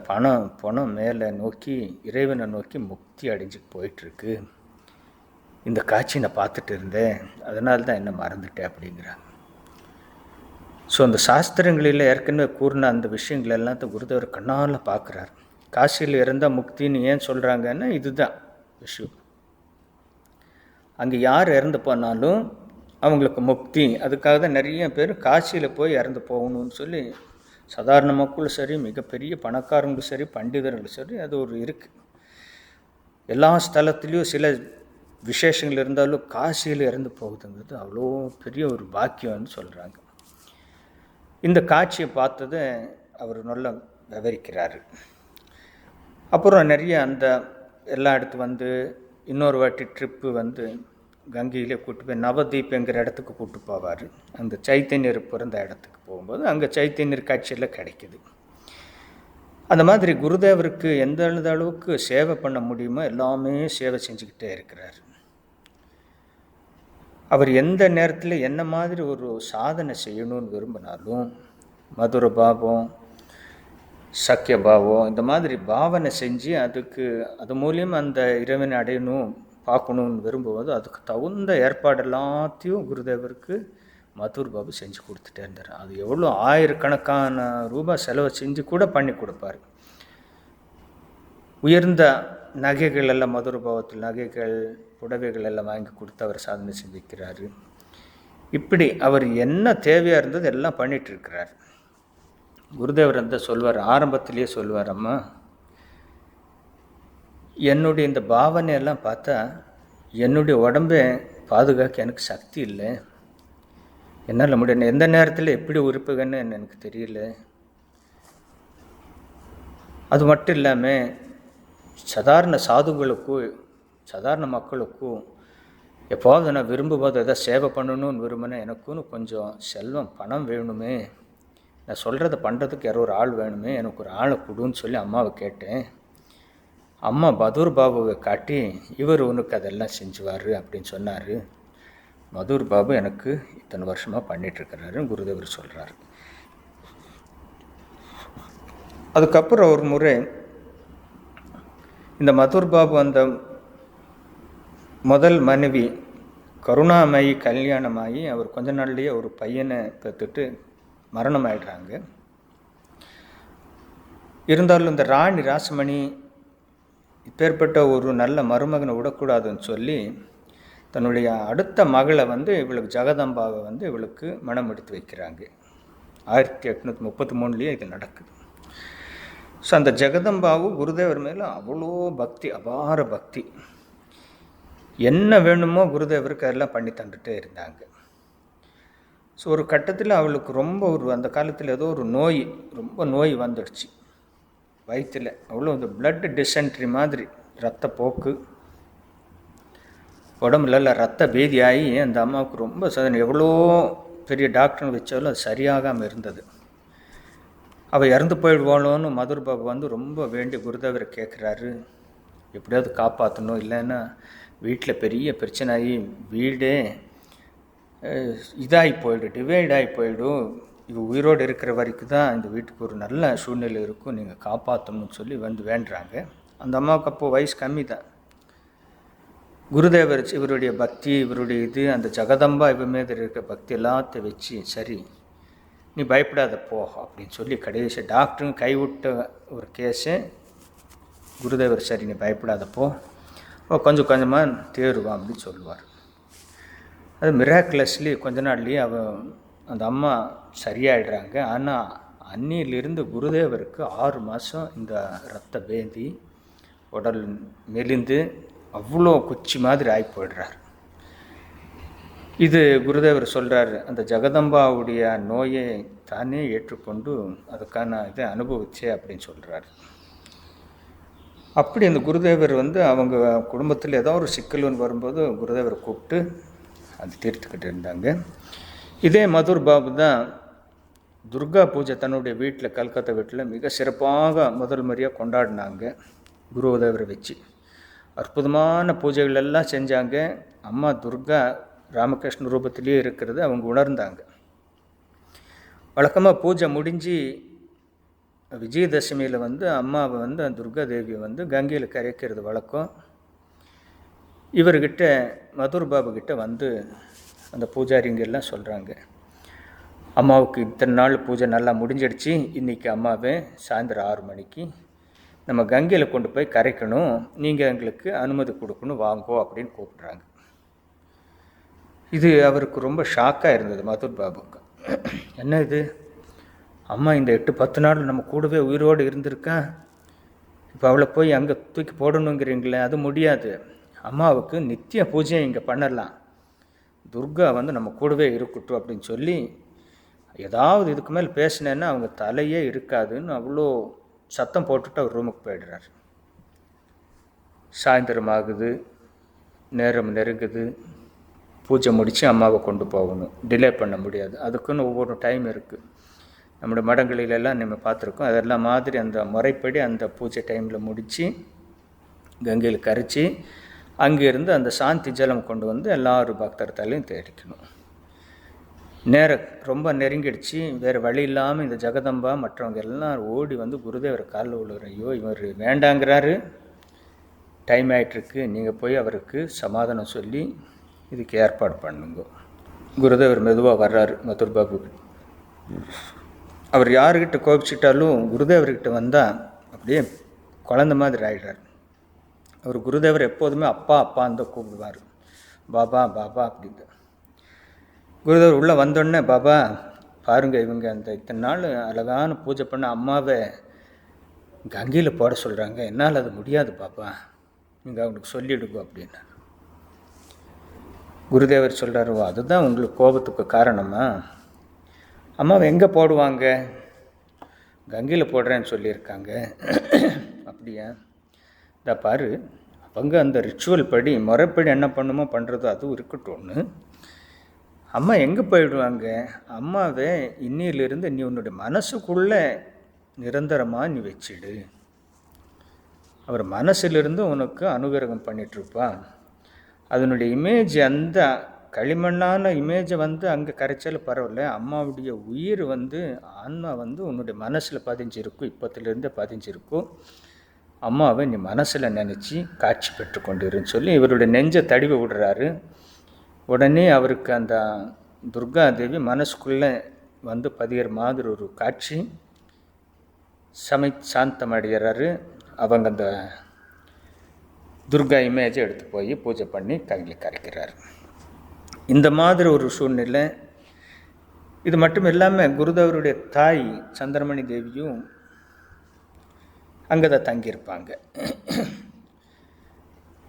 பணம் மேலே நோக்கி இறைவனை நோக்கி முக்தி அடைஞ்சு போயிட்டுருக்கு. இந்த காட்சி நான் பார்த்துட்டு இருந்தேன், அதனால தான் என்ன மறந்துட்டேன் அப்படிங்கிறாங்க. ஸோ அந்த சாஸ்திரங்களில் ஏற்கனவே கூறின அந்த விஷயங்கள் எல்லாத்தையும் குருதேவர் கண்ணால் பார்க்குறாரு. காசியில் இருந்தால் முக்தின்னு ஏன் சொல்கிறாங்கன்னா இதுதான் விஷயம். அங்கே யார் இறந்து போனாலும் அவங்களுக்கு முக்தி. அதுக்காக தான் நிறைய பேர் காசியில் போய் இறந்து போகணும்னு சொல்லி, சாதாரண மக்களும் சரி, மிகப்பெரிய பணக்காரங்களும் சரி, பண்டிதர்களும் சரி, அது இருக்குது. எல்லா ஸ்தலத்துலேயும் சில விசேஷங்கள் இருந்தாலும் காசியில் இறந்து போகுதுங்கிறது அவ்வளோ பெரிய ஒரு பாக்கியம்னு சொல்கிறாங்க. இந்த காட்சியை பார்த்ததை அவர் நல்லா விவரிக்கிறாரு. அப்புறம் நிறைய அந்த எல்லா இடத்து வந்து இன்னொரு வாட்டி ட்ரிப்பு வந்து கங்கையிலே கூட்டு போய் நவதீப்ங்கிற இடத்துக்கு கூப்பிட்டு போவார். அந்த சைத்தன்யர் பிறந்த இடத்துக்கு போகும்போது அங்கே சைத்தன்யர் காட்சியில் கிடைக்கிது. அந்த மாதிரி குருதேவருக்கு எந்த அளவுக்கு சேவை பண்ண முடியுமோ எல்லாமே சேவை செஞ்சுக்கிட்டே இருக்கிறார். அவர் எந்த நேரத்தில் என்ன மாதிரி ஒரு சாதனை செய்யணும்னு விரும்பினாலும் மதுர பாவம், சக்கிய பாவம், இந்த மாதிரி பாவனை செஞ்சு அது மூலியம் அந்த இறைவனை அடையணும், பார்க்கணுன்னு விரும்புவது அதுக்கு தகுந்த ஏற்பாடு எல்லாத்தையும் குருதேவருக்கு மதுர் பாபு செஞ்சு கொடுத்துட்டே இருந்தார். அது எவ்வளோ ஆயிரக்கணக்கான ரூபாய் செலவு செஞ்சு கூட பண்ணி கொடுப்பார். உயர்ந்த நகைகள் எல்லாம் மதுர பாவத்தில் நகைகள், புடவைகள் எல்லாம் வாங்கி கொடுத்து அவர் சாதனை செஞ்சுக்கிறாரு. இப்படி அவர் என்ன தேவையாக இருந்தது எல்லாம் பண்ணிகிட்ருக்கிறார். குருதேவர் சொல்வார், ஆரம்பத்திலேயே சொல்வார், அம்மா என்னுடைய இந்த பாவனையெல்லாம் பார்த்தா என்னுடைய உடம்பை பாதுகாக்க எனக்கு சக்தி இல்லை. என்னால் முடியும். எந்த நேரத்தில் எப்படி உறுப்புகன்னு எனக்கு தெரியல. அது மட்டும் இல்லாமல் சாதாரண சாதுகளுக்கும் சாதாரண மக்களுக்கும் எப்போது நான் விரும்பும்போது எதாவது சேவை பண்ணணும்னு விரும்பினேன். எனக்குன்னு கொஞ்சம் செல்வம் பணம் வேணுமே, நான் சொல்கிறத பண்ணுறதுக்கு யாரோ ஒரு ஆள் வேணுமே, எனக்கு ஒரு ஆளை கொடுன்னு சொல்லி அம்மாவை கேட்டேன். அம்மா மதுர் பாபுவை காட்டி இவர் உனக்கு அதெல்லாம் செஞ்சுவார் அப்படின்னு சொன்னார். மதுர் பாபு எனக்கு இத்தனை வருஷமாக பண்ணிகிட்ருக்கிறாரு குருதேவர் சொல்கிறாரு. அதுக்கப்புறம் ஒரு முறை இந்த மதுர் பாபு அந்த முதல் மனைவி கருணாமயி கல்யாணமாகி அவர் கொஞ்ச நாள்லேயே ஒரு பையனை பெற்றுட்டு மரணம் ஆயிடுறாங்க. இருந்தாலும் இந்த ராணி ராசமணி இப்பேற்பட்ட ஒரு நல்ல மருமகனை விடக்கூடாதுன்னு சொல்லி தன்னுடைய அடுத்த மகளை இவளுக்கு ஜெகதம்பாவை இவளுக்கு மனம் எடுத்து வைக்கிறாங்க. 1833 இது நடக்குது. ஸோ அந்த ஜெகதம்பாவும் குருதேவர் மேலே அவ்வளோ பக்தி, அபார பக்தி. என்ன வேணுமோ குருதேவருக்கு அதெல்லாம் பண்ணி தந்துட்டே இருந்தாங்க. ஸோ ஒரு கட்டத்தில் அவளுக்கு ரொம்ப அந்த காலத்தில் ஏதோ ஒரு ரொம்ப நோய் வந்துடுச்சு வயிற்றில். அவ்வளோ இந்த பிளட் டிசென்ட்ரி மாதிரி ரத்த போக்கு, உடம்புல ரத்த பேதி ஆகி அந்த அம்மாவுக்கு ரொம்ப எவ்வளோ பெரிய டாக்டர்னு வச்சாலும் அது சரியாகாமல் இருந்தது. அவள் இறந்து போயிடுவாளோன்னு மதுர் பாபு ரொம்ப வேண்டி குருதேவரை கேட்குறாரு, எப்படியாவது காப்பாற்றணும், இல்லைன்னா வீட்டில் பெரிய பிரச்சனை ஆகி வீடே இதாகி போயிடும், டிவைட் ஆகி போயிடும், இது உயிரோடு இருக்கிற வரைக்கும் தான் இந்த வீட்டுக்கு ஒரு நல்ல சூழ்நிலை இருக்கும், நீங்கள் காப்பாற்றணும்னு சொல்லி வேண்டுறாங்க. அந்த அம்மாவுக்கு அப்போது வயசு கம்மி தான். குருதேவர் இவருடைய பக்தி, இவருடைய அந்த ஜெகதம்பா இவ மீது இருக்கிற பக்தி எல்லாத்தையும் வச்சு, சரி நீ பயப்படாத போ அப்படின்னு சொல்லி கடைசி டாக்டரும் கைவிட்ட ஒரு கேஸு. குருதேவர் சரி நீ பயப்படாத போ, கொஞ்சம் கொஞ்சமாக தேருவான் அப்படின்னு சொல்லுவார். அது மிராக்குலஸ்லி கொஞ்ச நாள்லேயே அந்த அம்மா சரியாயிடுறாங்க. ஆனால் அன்னியிலிருந்து குருதேவருக்கு 6 மாதம் இந்த ரத்த பேந்தி உடல் மெலிந்து அவ்வளோ குச்சி மாதிரி ஆகி போயிடுறார். இது குருதேவர் சொல்கிறார், அந்த ஜெகதம்பாவுடைய நோயை தானே ஏற்றுக்கொண்டு அதுக்கான இதை அனுபவிச்சே அப்படின்னு சொல்கிறார். அப்படி அந்த குருதேவர் அவங்க குடும்பத்தில் ஏதோ ஒரு சிக்கல்னு வரும்போது குருதேவரை கூப்பிட்டு அது தீர்த்துக்கிட்டு இருந்தாங்க. இதே மதுர் பாபு தான் துர்கா பூஜை தன்னுடைய வீட்டில், கல்கத்தா வீட்டில் மிக சிறப்பாக முதல் முறையாக கொண்டாடினாங்க. குருதேவரை வச்சு அற்புதமான பூஜைகள் எல்லாம் செஞ்சாங்க. அம்மா துர்கா ராமகிருஷ்ண ரூபத்திலே இருக்கிறது அவங்க உணர்ந்தாங்க. வழக்கமாக பூஜை முடிஞ்சு விஜயதசமியில் அம்மாவை துர்கா தேவியை கங்கையில் கரைக்கிறது வழக்கம். இவர்கிட்ட மதுர் பாபுக்கிட்ட அந்த பூஜாரிங்கெல்லாம் சொல்கிறாங்க, அம்மாவுக்கு இத்தனை நாள் பூஜை நல்லா முடிஞ்சிடுச்சு, இன்றைக்கி அம்மாவை சாயந்தரம் 6 மணிக்கு நம்ம கங்கையில் கொண்டு போய் கரைக்கணும், நீங்கள் எங்களுக்கு அனுமதி கொடுக்கணும், வாங்கோ அப்படின்னு கூப்பிட்றாங்க. இது அவருக்கு ரொம்ப ஷாக்காக இருந்தது மதுர் பாபுக்கு. என்ன இது, அம்மா இந்த 8-10 நாள் நம்ம கூடவே உயிரோடு இருந்திருக்கா, இப்போ அவளை போய் அங்கே தூக்கி போடணுங்கிறீங்களே, அது முடியாது, அம்மாவுக்கு நித்திய பூஜையை இங்கே பண்ணலாம், துர்கா நம்ம கூடவே இருக்கட்டும் அப்படின்னு சொல்லி, ஏதாவது இதுக்கு மேலே பேசினேன்னா அவங்க தலையே இருக்காதுன்னு அவ்வளோ சத்தம் போட்டுட்டு அவர் ரூமுக்கு போயிடுறார். சாயந்தரம் ஆகுது, நேரம் நெருங்குது, பூஜை முடித்து அம்மாவை கொண்டு போகணும், டிலே பண்ண முடியாது, அதுக்குன்னு ஒவ்வொரு டைம் இருக்குது. நம்முடைய மடங்களிலெல்லாம் நம்ம பார்த்துருக்கோம். அதெல்லாம் மாதிரி அந்த முறைப்படி அந்த பூஜை டைமில் முடித்து கங்கையில் கரைச்சி அங்கேருந்து அந்த சாந்தி ஜலம் கொண்டு எல்லாரும் பக்தர் தலையும் தேடிக்கணும். நேரம் ரொம்ப நெருங்கிடுச்சு, வேறு வழி இல்லாமல் இந்த ஜெகதம்பா மற்றவங்க எல்லாம் ஓடி குருதேவர் காலில் விழுகிற, ஐயோ இவர் வேண்டாங்கிறாரு, டைம் ஆகிட்டுருக்கு, நீங்கள் போய் அவருக்கு சமாதானம் சொல்லி இதுக்கு ஏற்பாடு பண்ணுங்க. குருதேவர் மெதுவாக வர்றாரு மதுர் பாபுக்கு. அவர் யாருக்கிட்ட கோபிச்சிட்டாலும் குருதேவர்கிட்ட வந்தால் அப்படியே குழந்த மாதிரி ஆகிடுறார். அவர் குருதேவர் எப்போதுமே அப்பா அப்பான்னு தான் கூப்பிடுவார், பாபா பாபா அப்படின்னு. குருதேவர் உள்ளே வந்தோடனே, பாபா பாருங்கள், இவங்க அந்த இத்தனை நாள் அழகான பூஜை பண்ண அம்மாவை கங்கையில் போட சொல்கிறாங்க, என்னால் அது முடியாது பாப்பா, நீங்கள் அவனுக்கு சொல்லிடுங்க அப்படின்னு. குருதேவர் சொல்கிறாரு, அதுதான் உங்களுக்கு கோபத்துக்கு காரணமா? அம்மாவை எங்கே போடுவாங்க? கங்கையில் போடுறேன்னு சொல்லியிருக்காங்க. அப்படியா? இதை பாரு, அவங்க அந்த ரிச்சுவல் படி முறைப்படி என்ன பண்ணுமோ பண்ணுறதோ அதுவும் இருக்கட்டும். ஒன்று, அம்மா எங்கே போயிடுவாங்க? அம்மாவை இன்னிலிருந்து நீ உன்னுடைய மனசுக்குள்ளே நிரந்தரமாக நீ வச்சிடு. அவர் மனசிலிருந்து உனக்கு அனுகிரகம் பண்ணிகிட்ருப்பா. அதனுடைய இமேஜ், அந்த களிமண்ணான இமேஜை அங்கே கரைச்சாலும் பரவாயில்ல, அம்மாவுடைய உயிர் ஆன்மா உன்னுடைய மனசில் பதிஞ்சிருக்கும், இப்போத்திலிருந்தே பதிஞ்சிருக்கும். அம்மாவை நீ மனசில் நினச்சி காட்சி பெற்றுக்கொண்டிருன்னு சொல்லி இவருடைய நெஞ்சை தடவி விடுறாரு. உடனே அவருக்கு அந்த துர்காதேவி மனசுக்குள்ளே பதிகிற மாதிரி ஒரு காட்சி, சாந்தம் அடைகிறாரு. அவங்க அந்த துர்கா இமேஜை எடுத்து போய் பூஜை பண்ணி கையில் கரைக்கிறார். இந்த மாதிரி ஒரு சூழ்நிலை. இது மட்டும் இல்லாமல் குருதேவருடைய தாய் சந்திரமணி தேவியும் அங்கே தான் தங்கியிருப்பாங்க,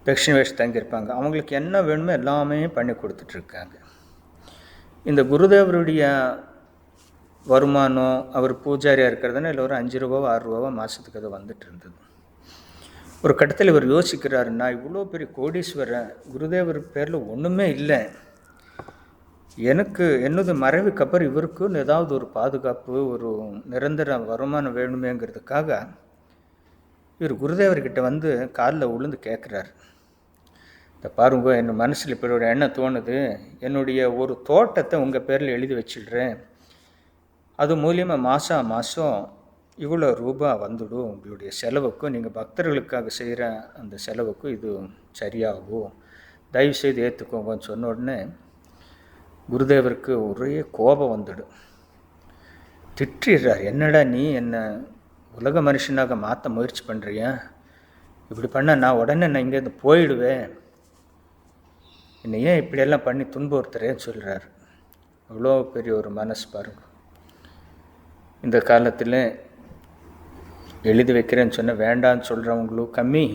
தட்சிணவேஷ் தங்கியிருப்பாங்க. அவங்களுக்கு என்ன வேணுமோ எல்லாமே பண்ணி கொடுத்துட்ருக்காங்க. இந்த குருதேவருடைய வருமானம், அவர் பூஜாரியாக இருக்கிறதுனா இல்லை ஒரு 5 ரூபாவோ 6 ரூபாவோ மாதத்துக்கு அது வந்துட்டு இருந்தது. ஒரு கட்டத்தில் இவர் யோசிக்கிறாரு, நான் இவ்வளோ பெரிய கோடீஸ்வரன், குருதேவர் பேரில் ஒன்றுமே இல்லை, எனக்கு என்னது மறைவுக்கு அப்புறம் இவருக்குன்னு ஏதாவது ஒரு பாதுகாப்பு, ஒரு நிரந்தர வருமானம் வேணுமேங்கிறதுக்காக இவர் குருதேவர்கிட்ட காலில் விழுந்து கேட்குறாரு. இந்த பாருங்க, என் மனசில் இப்போ ஒரு எண்ணம் தோணுது, என்னுடைய ஒரு தோட்டத்தை உங்கள் பேரில் எழுதி வச்சிடுறேன், அது மூலியமாக மாதம் இவ்வளோ ரூபா வந்துடும், உங்களுடைய செலவுக்கும் நீங்கள் பக்தர்களுக்காக செய்கிற அந்த செலவுக்கும் இது சரியாகும், தயவுசெய்து ஏற்றுக்கோங்கன்னு சொன்ன உடனே குருதேவருக்கு ஒரே கோபம் வந்துடும். திட்டுறார், என்னடா நீ என்னை உலக மனுஷனாக மாற்ற முயற்சி பண்ணுறியா? இப்படி பண்ணால் நான் உடனே இங்கேருந்து போயிடுவேன், என்னை ஏன் இப்படியெல்லாம் பண்ணி துன்புறுத்துறேன்னு சொல்கிறார். அவ்வளோ பெரிய ஒரு மனசு பாருங்க. இந்த காலத்தில் எழுதி வைக்கிறேன்னு சொன்ன வேண்டான்னு சொல்கிறவங்களும் கம்மி,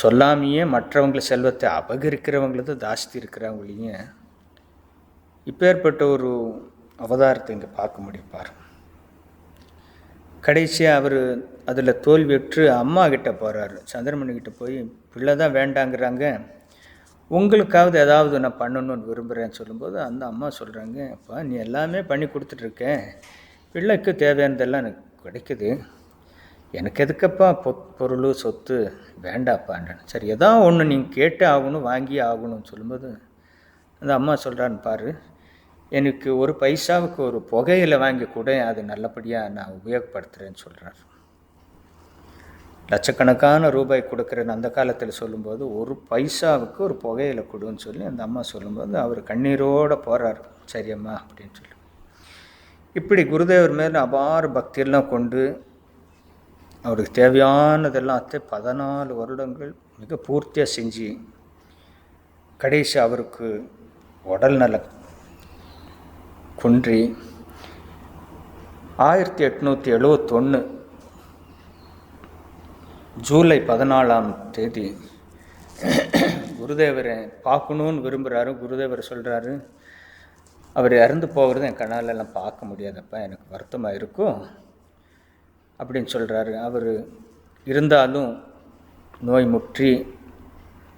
சொல்லாமையே மற்றவங்கள செல்வத்தை அபகரிக்கிறவங்களது ஜாஸ்தி இருக்கிறவங்களையும் இப்பேற்பட்ட ஒரு அவதாரத்தை இங்கே பார்க்க முடியும் பாருங்க. கடைசியாக அவர் அதில் தோல்வியுற்று அம்மா கிட்ட போகிறாரு, சந்திரமணிக்கிட்ட போய் பிள்ளை தான் வேண்டாங்கிறாங்க, உங்களுக்காவது ஏதாவது நான் பண்ணணும்னு விரும்புகிறேன்னு சொல்லும்போது அந்த அம்மா சொல்கிறாங்க, அப்பா நீ எல்லாமே பண்ணி கொடுத்துட்ருக்கேன், பிள்ளைக்கு தேவையானதெல்லாம் எனக்கு கிடைக்குது, எனக்கு எதுக்கப்பா பொருள் சொத்து வேண்டாப்பான்றேன். சரி, ஏதாவது ஒன்று நீங்கள் கேட்டு ஆகணும், வாங்கி ஆகணும்னு சொல்லும்போது அந்த அம்மா சொல்கிறான்னு பாரு, எனக்கு ஒரு பைசாவுக்கு ஒரு புகையில வாங்கி கூட அது நல்லபடியாக நான் உபயோகப்படுத்துகிறேன்னு சொல்கிறார். லட்சக்கணக்கான ரூபாய் கொடுக்குறேன்னு அந்த காலத்தில் சொல்லும்போது ஒரு பைசாவுக்கு ஒரு புகையில கொடுன்னு சொல்லி அந்த அம்மா சொல்லும்போது அவர் கண்ணீரோடு போகிறார். சரியம்மா அப்படின்னு சொல்லி. இப்படி குருதேவர் மேலே அபார பக்தியெல்லாம் கொண்டு அவருக்கு தேவையானதெல்லாம் 14 வருடங்கள் மிக பூர்த்தியாக செஞ்சு கடைசி அவருக்கு உடல் நல குன்றி 1871 ஜூலை 14 குருதேவரை பார்க்கணுன்னு விரும்புகிறாரு. குருதேவர் சொல்கிறாரு, அவர் இறந்து போகிறது என் கண்ணாலெல்லாம் பார்க்க முடியாதப்பா, எனக்கு வருத்தமாக இருக்கும் அப்படின்னு சொல்கிறாரு. அவர் இருந்தாலும் நோய் முற்றி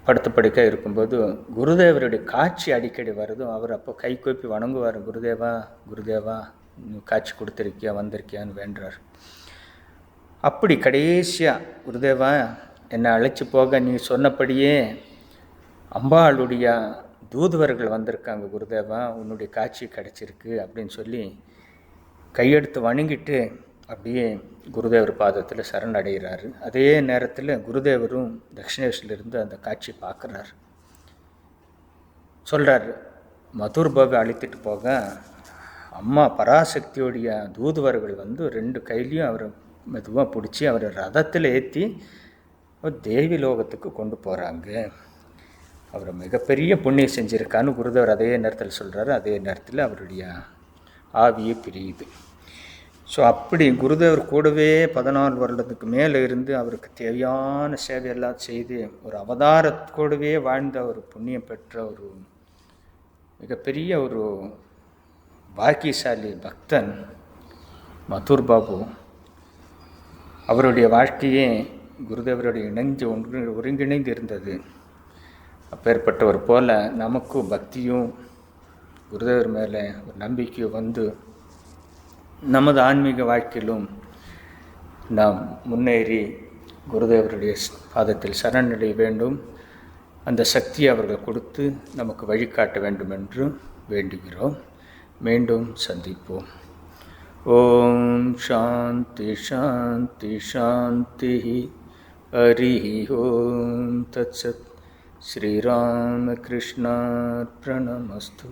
படுத்த படுக்க இருக்கும்போது குருதேவருடைய காட்சி அடிக்கடி வருதும். அவர் அப்போ கை கூப்பி வணங்குவார், குருதேவா குருதேவா நீ காட்சி கொடுத்துருக்கியா வந்திருக்கியான்னு வேண்டுறார். அப்படி கடைசியாக குருதேவா என்னை அழைச்சி போக நீ சொன்னபடியே அம்பாளுடைய தூதுவர்கள் வந்திருக்காங்க குருதேவா, உன்னுடைய காட்சி கிடச்சிருக்கு அப்படின்னு சொல்லி கையெடுத்து வணங்கிட்டு அப்படியே குருதேவர் பாதத்தில் சரணடைகிறாரு. அதே நேரத்தில் குருதேவரும் தட்சிணேஸ்வரிலிருந்து அந்த காட்சி பார்க்குறாரு. சொல்கிறார், மதுர்பாவை அழைத்துட்டு போக அம்மா பராசக்தியோடைய தூதுவர்கள் 2 கையிலையும் அவரை மெதுவாக பிடிச்சி அவரை ரதத்தில் ஏற்றி தேவி லோகத்துக்கு கொண்டு போகிறாங்க. அவர் மிகப்பெரிய புண்ணியம் செஞ்சுருக்கான்னு குருதேவர் அதே நேரத்தில் சொல்கிறாரு. அதே நேரத்தில் அவருடைய ஆவியை பிரியுது. ஸோ அப்படி குருதேவர் கூடவே 14 வருடத்துக்கு மேலே இருந்து அவருக்கு தேவையான சேவையெல்லாம் செய்து ஒரு அவதாரத்தோடவே வாழ்ந்த ஒரு புண்ணியம் பெற்ற ஒரு மிகப்பெரிய ஒரு பாக்கியசாலி பக்தன் மதுர் பாபு. அவருடைய வாழ்க்கையே குருதேவருடைய ஒருங்கிணைந்து இருந்தது. அப்பேற்பட்டவர் போல நமக்கும் பக்தியும் குருதேவர் மேலே ஒரு நம்பிக்கையும் வந்து நமது ஆன்மீக வாழ்க்கையிலும் நாம் முன்னேறி குருதேவருடைய பாதத்தில் சரணடைய வேண்டும். அந்த சக்தியை அவர்கள் கொடுத்து நமக்கு வழிகாட்ட வேண்டும் என்று வேண்டுகிறோம். மீண்டும் சந்திப்போம். ஓம் சாந்தி சாந்தி சாந்தி. ஹரி ஓம் தத்சத். ஸ்ரீராமகிருஷ்ணார்ப்பணமஸ்து.